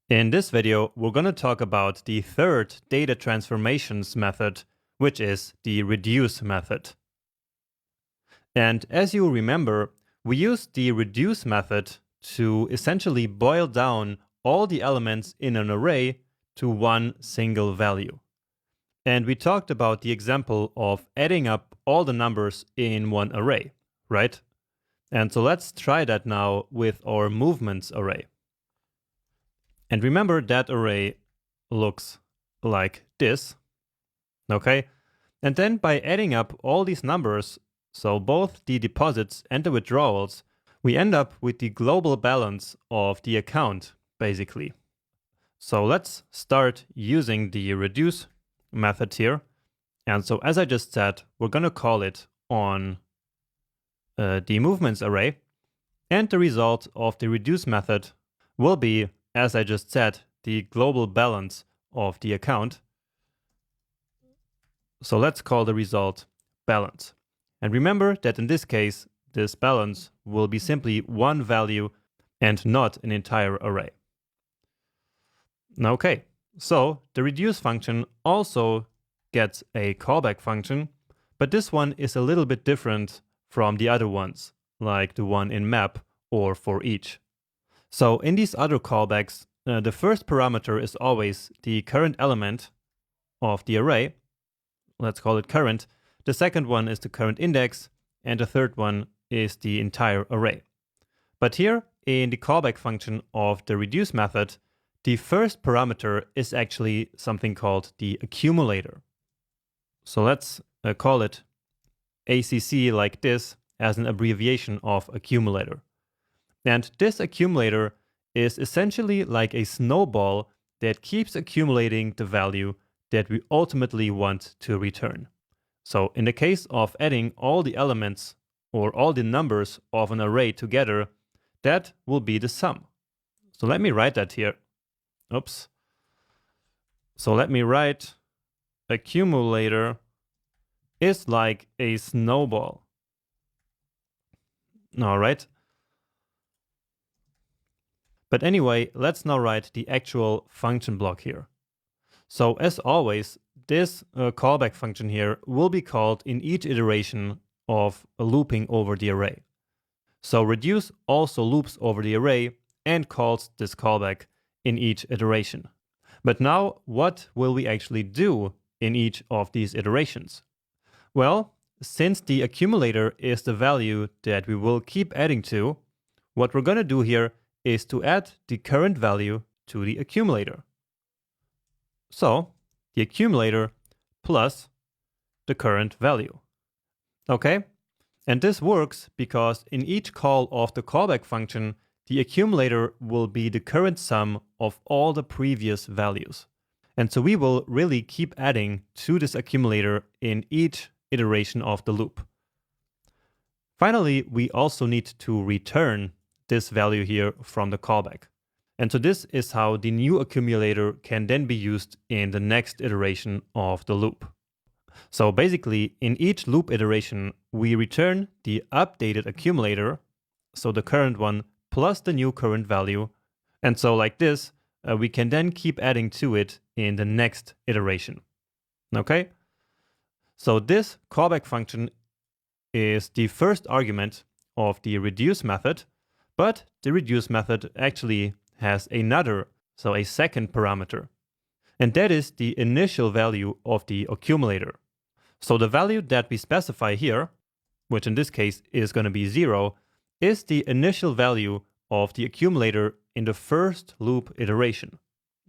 In this video, we're going to talk about the third data transformations method, which is the reduce method. And as you remember, we used the reduce method to essentially boil down all the elements in an array to one single value. And we talked about the example of adding up all the numbers in one array, right? And so let's try that now with our movements array. And remember that array looks like this, okay? And then by adding up all these numbers, so both the deposits and the withdrawals, we end up with the global balance of the account, basically. So let's start using the reduce method here. And so as I just said, we're gonna call it on the movements array. And the result of the reduce method will be, as I just said, the global balance of the account. So let's call the result balance. And remember that in this case, this balance will be simply one value and not an entire array. Okay, so the reduce function also gets a callback function, but this one is a little bit different from the other ones, like the one in map or for each. So in these other callbacks, the first parameter is always the current element of the array. Let's call it current. The second one is the current index, and the third one is the entire array. But here in the callback function of the reduce method, the first parameter is actually something called the accumulator. So let's call it ACC like this as an abbreviation of accumulator. And this accumulator is essentially like a snowball that keeps accumulating the value that we ultimately want to return. So in the case of adding all the elements or all the numbers of an array together, that will be the sum. So let me write that here. Oops. So let me write accumulator is like a snowball. All right. But anyway, let's now write the actual function block here. So as always, this callback function here will be called in each iteration of looping over the array. So reduce also loops over the array and calls this callback in each iteration. But now, what will we actually do in each of these iterations? Well, since the accumulator is the value that we will keep adding to, what we're going to do here is to add the current value to the accumulator. So the accumulator plus the current value. Okay? And this works because in each call of the callback function, the accumulator will be the current sum of all the previous values. And so we will really keep adding to this accumulator in each iteration of the loop. Finally, we also need to return this value here from the callback. And so this is how the new accumulator can then be used in the next iteration of the loop. So basically, in each loop iteration, we return the updated accumulator, so the current one, plus the new current value. And so like this, we can then keep adding to it in the next iteration. Okay? So this callback function is the first argument of the reduce method, but the reduce method actually has another, so a second parameter. And that is the initial value of the accumulator. So the value that we specify here, which in this case is going to be 0, is the initial value of the accumulator in the first loop iteration.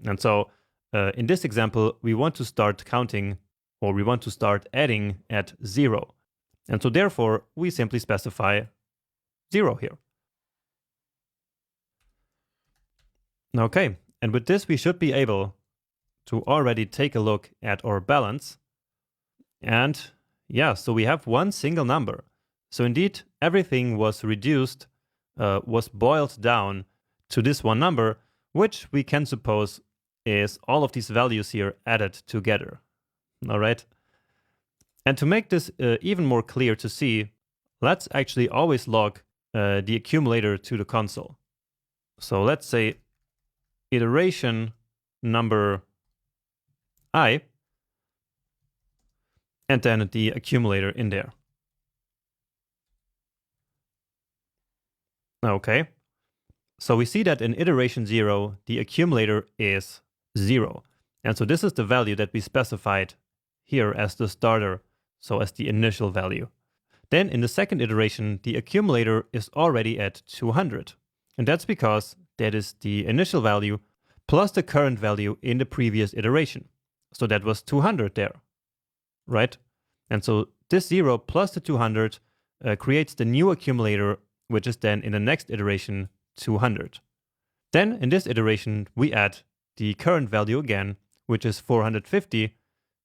And so in this example, we want to start counting, or we want to start adding at 0. And so therefore, we simply specify 0 here. Okay, and with this, we should be able to already take a look at our balance. And yeah, so we have one single number. So indeed, everything was reduced, was boiled down to this one number, which we can suppose is all of these values here added together. All right. And to make this even more clear to see, let's actually always log the accumulator to the console. So let's say iteration number I, and then the accumulator in there. Okay, so we see that in iteration 0, the accumulator is 0. And so this is the value that we specified here as the starter, so as the initial value. Then in the second iteration, the accumulator is already at 200. And that's because that is the initial value plus the current value in the previous iteration. So that was 200 there, right? And so this 0 plus the 200 creates the new accumulator, which is then in the next iteration 200. Then in this iteration, we add the current value again, which is 450.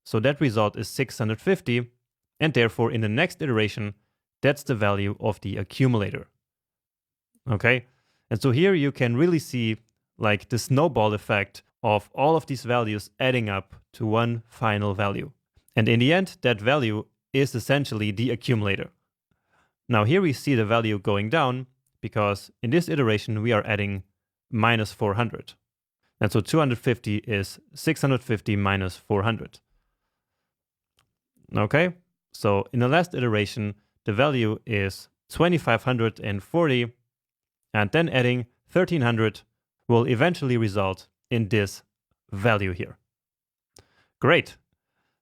So that result is 650. And therefore, in the next iteration, that's the value of the accumulator. Okay? And so here you can really see like the snowball effect of all of these values adding up to one final value. And in the end, that value is essentially the accumulator. Now here we see the value going down because in this iteration we are adding minus 400. And so 250 is 650 minus 400. Okay, so in the last iteration, the value is 2540, and then adding 1300 will eventually result in this value here. Great.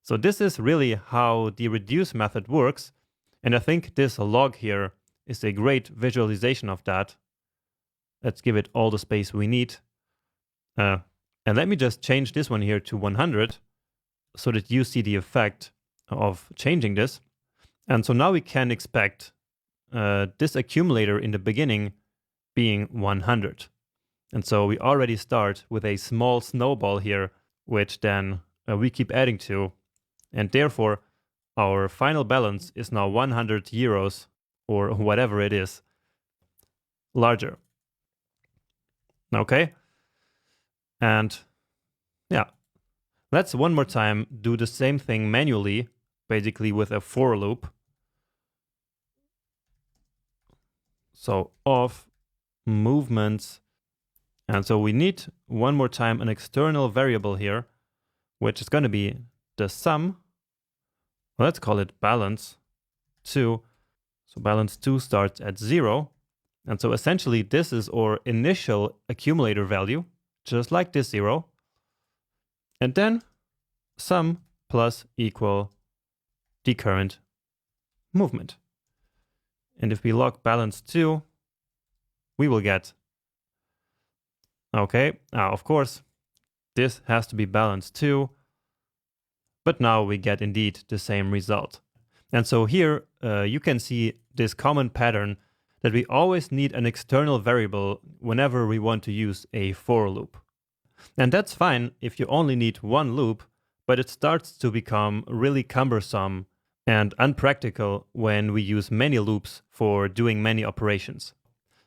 So this is really how the reduce method works. And I think this log here is a great visualization of that. Let's give it all the space we need. And let me just change this one here to 100 so that you see the effect of changing this. And so now we can expect this accumulator in the beginning being 100. And so we already start with a small snowball here, which then we keep adding to. And therefore, our final balance is now 100 euros, or whatever it is, larger. Okay? And yeah, let's one more time do the same thing manually, basically with a for loop. So of movements. And so we need one more time an external variable here, which is going to be the sum. Let's call it balance2. So balance2 starts at 0. And so essentially this is our initial accumulator value, just like this 0. And then sum plus equal the current movement. And if we log balance2, we will get, okay, now of course, this has to be balance2. But now we get indeed the same result. And so here you can see this common pattern that we always need an external variable whenever we want to use a for loop. And that's fine if you only need one loop, but it starts to become really cumbersome and unpractical when we use many loops for doing many operations.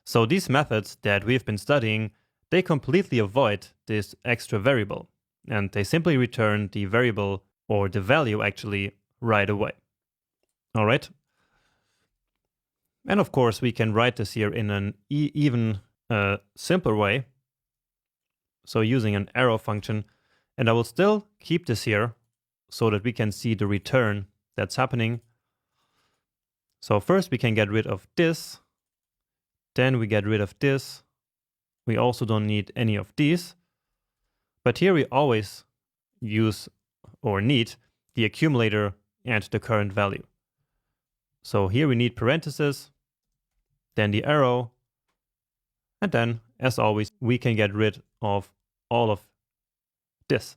So these methods that we've been studying, they completely avoid this extra variable, and they simply return the variable or the value actually right away. All right. And of course, we can write this here in an even simpler way. So using an arrow function, and I will still keep this here so that we can see the return that's happening. So first we can get rid of this. Then we get rid of this. We also don't need any of these. But here we always use or need the accumulator and the current value. So here we need parentheses, then the arrow, and then, as always, we can get rid of all of this.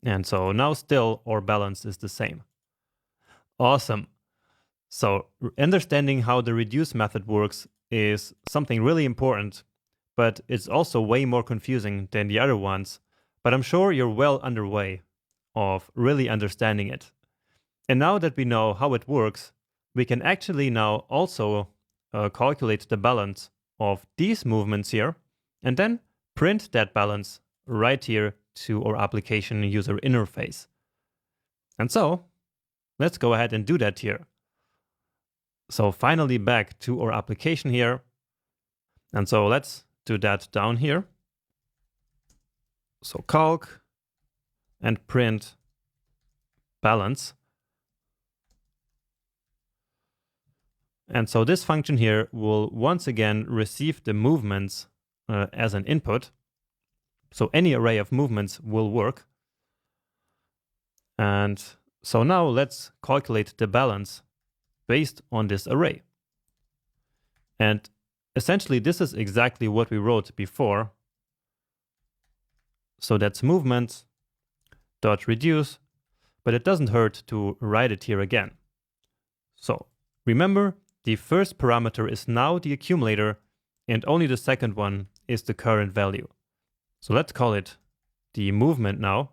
And so now still our balance is the same. Awesome. So understanding how the reduce method works is something really important, but it's also way more confusing than the other ones. But I'm sure you're well underway of really understanding it. And now that we know how it works, we can actually now also calculate the balance of these movements here, and then print that balance right here to our application user interface. And so let's go ahead and do that here. So finally back to our application here. And so let's do that down here. So calc and print balance. And so this function here will once again receive the movements as an input. So any array of movements will work. And so now let's calculate the balance based on this array. And essentially this is exactly what we wrote before. So that's movement dot reduce, but it doesn't hurt to write it here again. So remember, the first parameter is now the accumulator, and only the second one is the current value. So let's call it the movement now.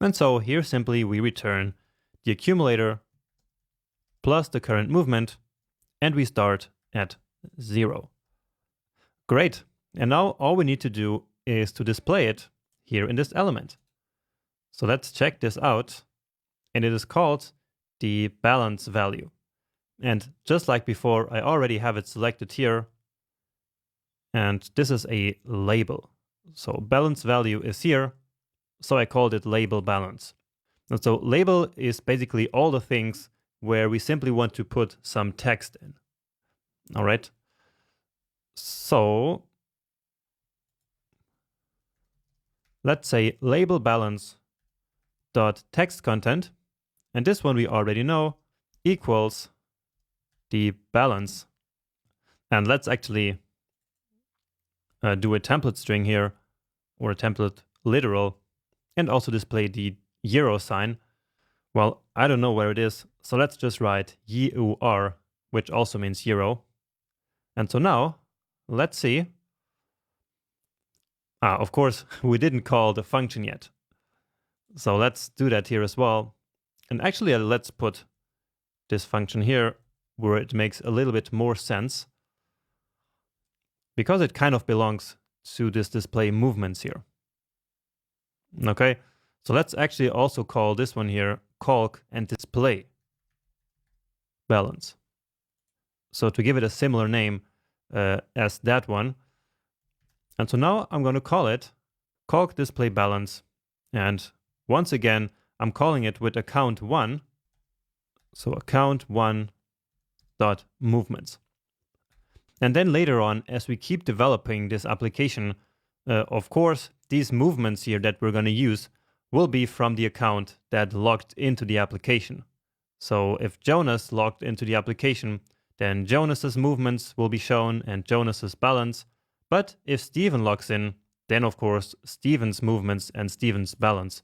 And so here simply we return the accumulator plus the current movement, and we start at 0. Great. And now all we need to do is to display it here in this element. So let's check this out. And it is called the balance value. And just like before, I already have it selected here. And this is a label. So balance value is here. So I called it label balance. And so label is basically all the things where we simply want to put some text in. All right. So let's say label balance dot text content, and this one we already know, equals the balance. And let's actually do a template string here, or a template literal, and also display the euro sign. Well, I don't know where it is, so let's just write EUR, which also means euro. And so now, let's see. Of course, we didn't call the function yet. So let's do that here as well. And actually, let's put this function here where it makes a little bit more sense, because it kind of belongs to this display movements here. Okay, so let's actually also call this one here calc and display balance. So to give it a similar name as that one. And so now I'm going to call it calc display balance. And once again, I'm calling it with account 1. So account 1 dot movements. And then later on, as we keep developing this application, of course, these movements here that we're going to use will be from the account that logged into the application. So if Jonas logged into the application, then Jonas's movements will be shown and Jonas's balance. But if Steven logs in, then of course Steven's movements and Steven's balance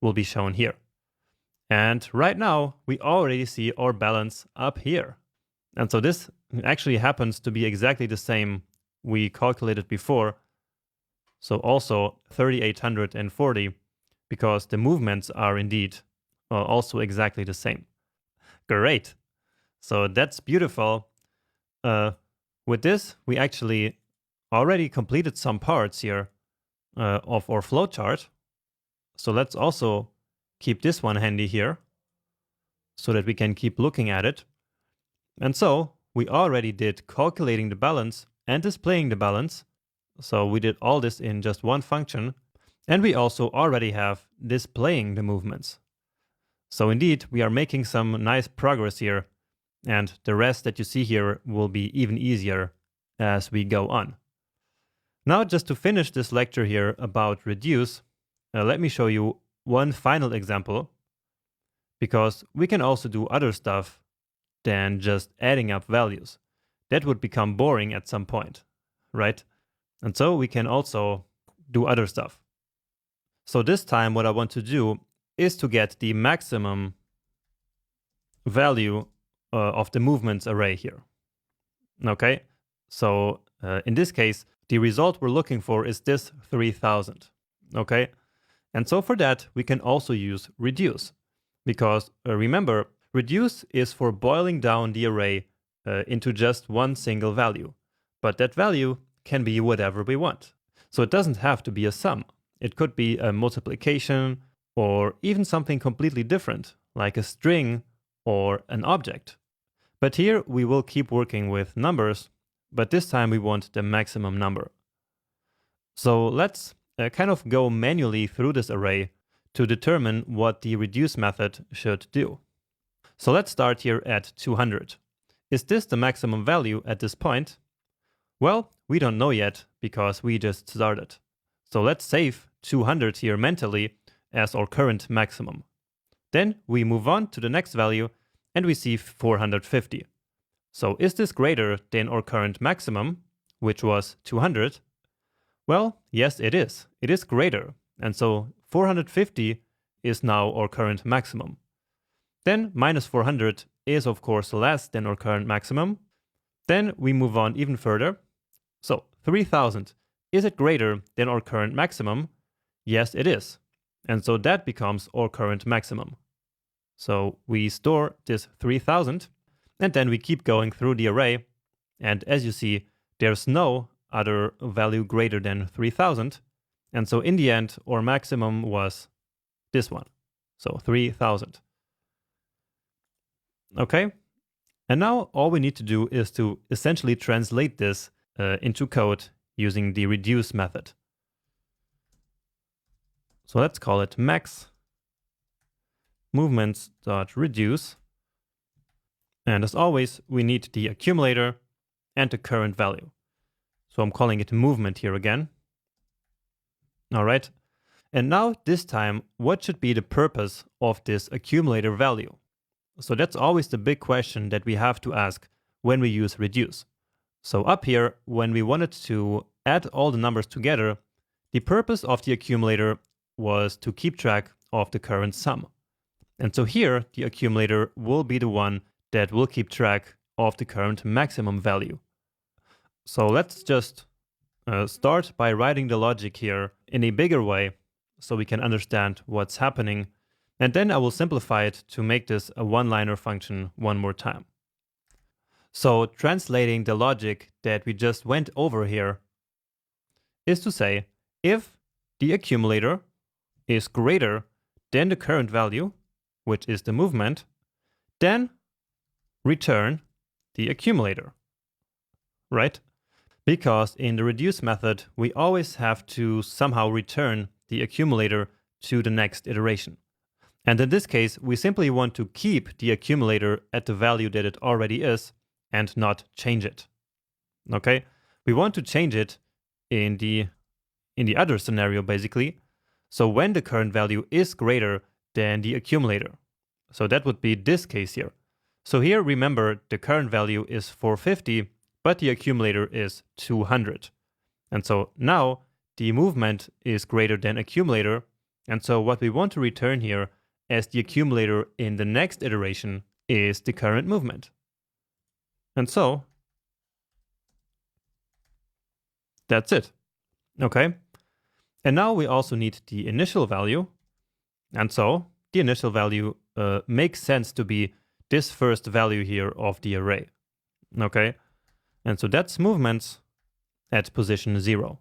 will be shown here. And right now we already see our balance up here. And so this actually happens to be exactly the same we calculated before. So also 3,840, because the movements are indeed also exactly the same. Great. So that's beautiful. With this, we actually already completed some parts here of our flowchart. So let's also keep this one handy here so that we can keep looking at it. And so we already did calculating the balance and displaying the balance. So we did all this in just one function. And we also already have displaying the movements. So indeed, we are making some nice progress here. And the rest that you see here will be even easier as we go on. Now, just to finish this lecture here about reduce, let me show you one final example, because we can also do other stuff than just adding up values. That would become boring at some point, right? And so we can also do other stuff. So this time what I want to do is to get the maximum value of the movements array here. Okay, so in this case, the result we're looking for is this 3000. Okay, and so for that, we can also use reduce, because remember, reduce is for boiling down the array into just one single value, but that value can be whatever we want. So it doesn't have to be a sum. It could be a multiplication or even something completely different, like a string or an object. But here we will keep working with numbers, but this time we want the maximum number. So let's kind of go manually through this array to determine what the reduce method should do. So let's start here at 200. Is this the maximum value at this point? Well, we don't know yet because we just started. So let's save 200 here mentally as our current maximum. Then we move on to the next value and we see 450. So is this greater than our current maximum, which was 200? Well, yes, it is. It is greater. And so 450 is now our current maximum. Then minus 400 is of course less than our current maximum. Then we move on even further. So 3000, is it greater than our current maximum? Yes, it is. And so that becomes our current maximum. So we store this 3000 and then we keep going through the array. And as you see, there's no other value greater than 3000. And so in the end, our maximum was this one. So 3000. Okay. And now all we need to do is to essentially translate this into code using the reduce method. So let's call it max movements.reduce. And as always, we need the accumulator and the current value. So I'm calling it movement here again. All right. And now this time, what should be the purpose of this accumulator value? So that's always the big question that we have to ask when we use reduce. So up here, when we wanted to add all the numbers together, the purpose of the accumulator was to keep track of the current sum. And so here, the accumulator will be the one that will keep track of the current maximum value. So let's just start by writing the logic here in a bigger way so we can understand what's happening. And then I will simplify it to make this a one-liner function one more time. So translating the logic that we just went over here is to say, if the accumulator is greater than the current value, which is the movement, then return the accumulator, right? Because in the reduce method, we always have to somehow return the accumulator to the next iteration. And in this case, we simply want to keep the accumulator at the value that it already is and not change it. Okay? We want to change it in the other scenario, basically. So when the current value is greater than the accumulator. So that would be this case here. So here, remember, the current value is 450, but the accumulator is 200. And so now the movement is greater than accumulator. And so what we want to return here as the accumulator in the next iteration is the current movement. And so that's it. Okay. And now we also need the initial value. And so the initial value makes sense to be this first value here of the array. Okay. And so that's movements at position 0.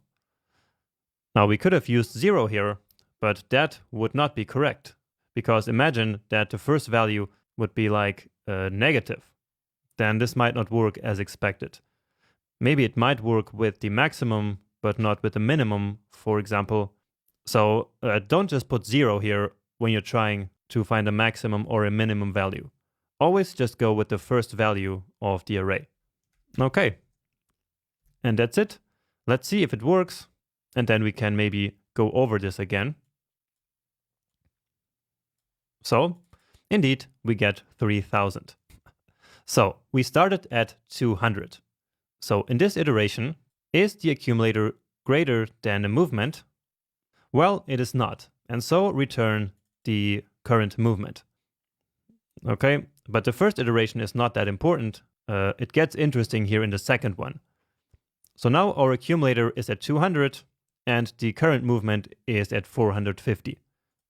Now we could have used 0 here, but that would not be correct. Because imagine that the first value would be like negative. Then this might not work as expected. Maybe it might work with the maximum, but not with the minimum, for example. So don't just put 0 here when you're trying to find a maximum or a minimum value. Always just go with the first value of the array. Okay. And that's it. Let's see if it works. And then we can maybe go over this again. So, indeed, we get 3000. So, we started at 200. So, in this iteration, is the accumulator greater than the movement? Well, it is not. And so, return the current movement. Okay, but the first iteration is not that important. It gets interesting here in the second one. So now our accumulator is at 200 and the current movement is at 450.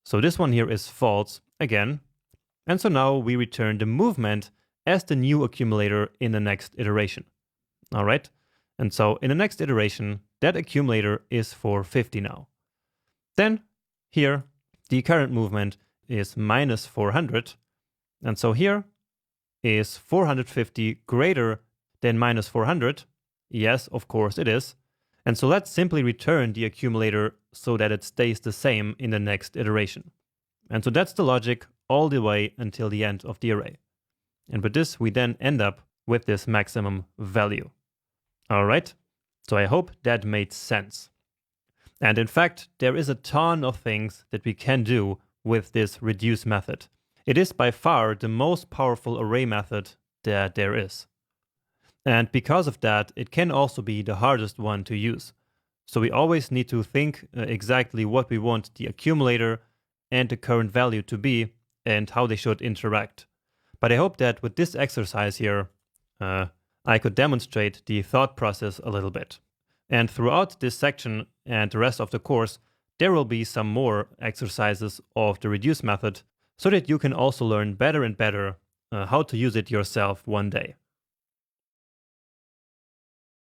So this one here is false again. And so now we return the movement as the new accumulator in the next iteration. All right. And so in the next iteration, that accumulator is 450 now. Then here, the current movement is minus 400. And so here is 450 greater than minus 400? Yes, of course it is. And so let's simply return the accumulator so that it stays the same in the next iteration. And so that's the logic all the way until the end of the array. And with this, we then end up with this maximum value. All right, so I hope that made sense. And in fact, there is a ton of things that we can do with this reduce method. It is by far the most powerful array method that there is. And because of that, it can also be the hardest one to use. So we always need to think exactly what we want the accumulator and the current value to be and how they should interact. But I hope that with this exercise here, I could demonstrate the thought process a little bit. And throughout this section and the rest of the course, there will be some more exercises of the reduce method so that you can also learn better and better how to use it yourself one day.